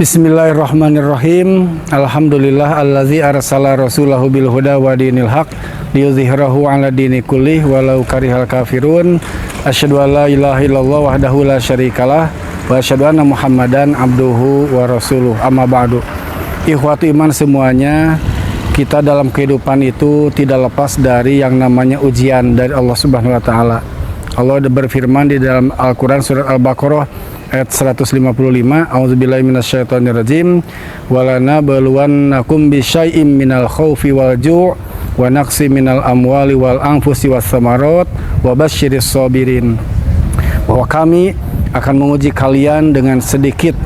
Bismillahirrahmanirrahim. Alhamdulillah allazi arsala rasulahu bil huda wa dinil haq liyudhhirahu 'ala dini kullih walau karihal kafirun. Asyhadu an la ilaha illallah wahdahu la syarikalah wa asyhadu anna Muhammadan abduhu wa rasuluh. Amma ba'du. Ikhwatu iman semuanya, kita dalam kehidupan itu tidak lepas dari yang namanya ujian dari Allah Subhanahu wa taala. Allah berfirman di dalam Al-Qur'an surat Al-Baqarah ayat 155, A'udzubillahi minasyaitonirrajim, walana baluwannakum bisyai'im minal khaufi wal ju' wa naqsi minal amwali wal anfusi was samarat wa basyiris sabirin. Bahwa kami akan menguji kalian dengan sedikit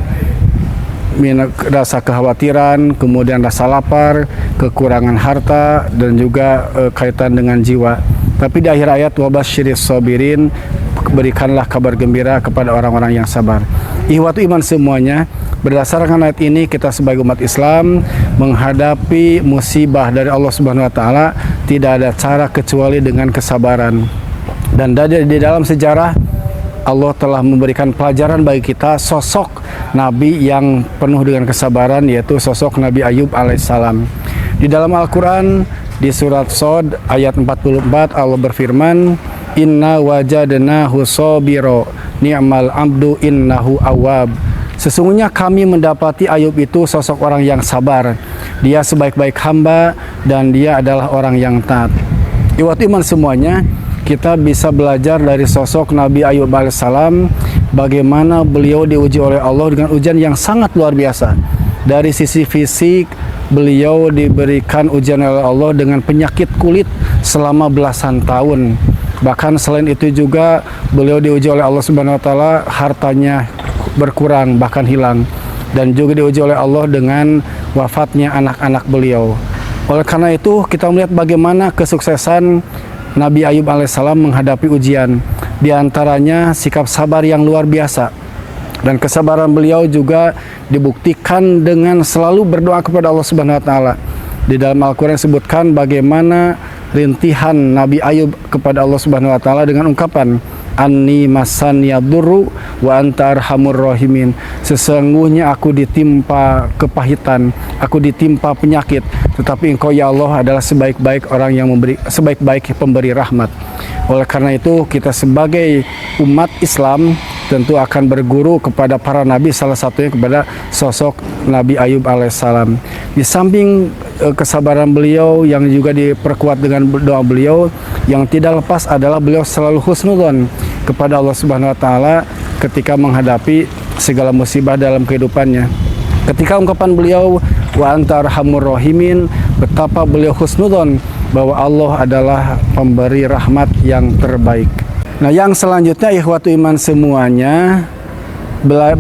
rasa kekhawatiran, kemudian rasa lapar, kekurangan harta, dan juga kaitan dengan jiwa. Tapi di akhir ayat wa basyiris sabirin, berikanlah kabar gembira kepada orang-orang yang sabar. Ikhwatu iman semuanya, berdasarkan ayat ini kita sebagai umat Islam menghadapi musibah dari Allah Subhanahu wa taala tidak ada cara kecuali dengan kesabaran. Dan di dalam sejarah Allah telah memberikan pelajaran bagi kita sosok Nabi yang penuh dengan kesabaran, yaitu sosok Nabi Ayub alaihissalam. Di dalam Al-Quran di surat Shad ayat 44 Allah berfirman, Inna wajadnahu sabiro ni'mal abdu innahu awwab. Sesungguhnya kami mendapati Ayub itu sosok orang yang sabar. Dia sebaik-baik hamba dan dia adalah orang yang taat. Ikhwat iman semuanya, kita bisa belajar dari sosok Nabi Ayub alaihissalam bagaimana beliau diuji oleh Allah dengan ujian yang sangat luar biasa. Dari sisi fisik, beliau diberikan ujian oleh Allah dengan penyakit kulit selama belasan tahun. Bahkan selain itu juga beliau diuji oleh Allah Subhanahu wa taala, hartanya berkurang bahkan hilang, dan juga diuji oleh Allah dengan wafatnya anak-anak beliau. Oleh karena itu kita melihat bagaimana kesuksesan Nabi Ayub alaihissalam menghadapi ujian, di antaranya sikap sabar yang luar biasa, dan kesabaran beliau juga dibuktikan dengan selalu berdoa kepada Allah Subhanahu wa taala. Di dalam Al-Qur'an disebutkan bagaimana rintihan Nabi Ayub kepada Allah Subhanahu wa taala dengan ungkapan Anni masaniyadurru wa anta arhamur rahimin. Sesungguhnya aku ditimpa kepahitan, aku ditimpa penyakit, tetapi Engkau ya Allah adalah sebaik-baik orang yang memberi, sebaik-baik pemberi rahmat. Oleh karena itu kita sebagai umat Islam tentu akan berguru kepada para nabi, salah satunya kepada sosok Nabi Ayub alaihissalam. Di samping kesabaran beliau yang juga diperkuat dengan doa beliau, yang tidak lepas adalah beliau selalu husnudzon kepada Allah Subhanahu wa taala ketika menghadapi segala musibah dalam kehidupannya. Ketika ungkapan beliau wa anta arhamur rahimin, betapa beliau husnudzon bahwa Allah adalah pemberi rahmat yang terbaik. Nah, yang selanjutnya ikhwatu iman semuanya,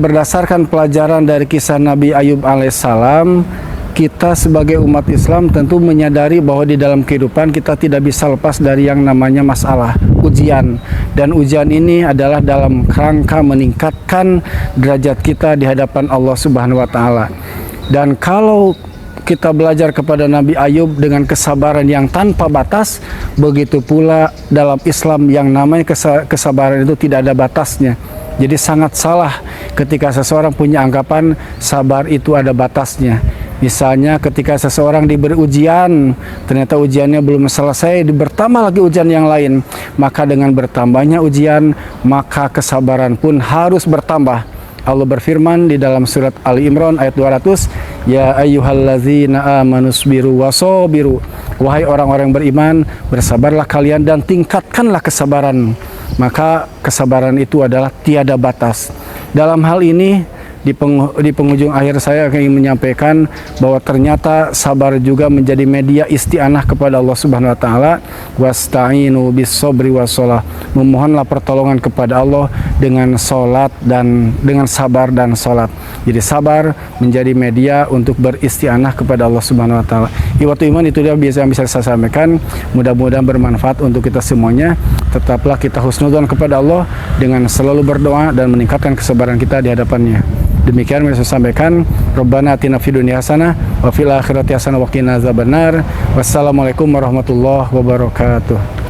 berdasarkan pelajaran dari kisah Nabi Ayub alaihissalam, kita sebagai umat Islam tentu menyadari bahwa di dalam kehidupan kita tidak bisa lepas dari yang namanya masalah, ujian. Dan ujian ini adalah dalam rangka meningkatkan derajat kita di hadapan Allah Subhanahu wa taala. Dan kalau kita belajar kepada Nabi Ayub dengan kesabaran yang tanpa batas, begitu pula dalam Islam yang namanya kesabaran itu tidak ada batasnya. Jadi sangat salah ketika seseorang punya anggapan sabar itu ada batasnya. Misalnya ketika seseorang diberi ujian, ternyata ujiannya belum selesai, bertambah lagi ujian yang lain, maka dengan bertambahnya ujian, maka kesabaran pun harus bertambah. Allah berfirman di dalam surat Ali Imran ayat 200, Ya ayyuhallazina amanu sabiru wasabiru. Wahai orang-orang beriman, bersabarlah kalian dan tingkatkanlah kesabaran. Maka kesabaran itu adalah tiada batas. Dalam hal ini, di penghujung akhir saya ingin menyampaikan bahwa ternyata sabar juga menjadi media isti'anah kepada Allah Subhanahu wa taala. Wasta'inu bis-sabri was-shalah. Memohonlah pertolongan kepada Allah dengan salat dan dengan sabar dan salat. Jadi sabar menjadi media untuk beristi'anah kepada Allah Subhanahu wa taala. Ikhwatu iman, itu dia yang bisa saya sampaikan. Mudah-mudahan bermanfaat untuk kita semuanya. Tetaplah kita husnudzon kepada Allah dengan selalu berdoa dan meningkatkan kesabaran kita di hadapannya. Demikian yang saya sampaikan. Rabbana atina fid dunya hasanah wa fil akhirati hasanah wa qina azabannar. Wassalamualaikum warahmatullahi wabarakatuh.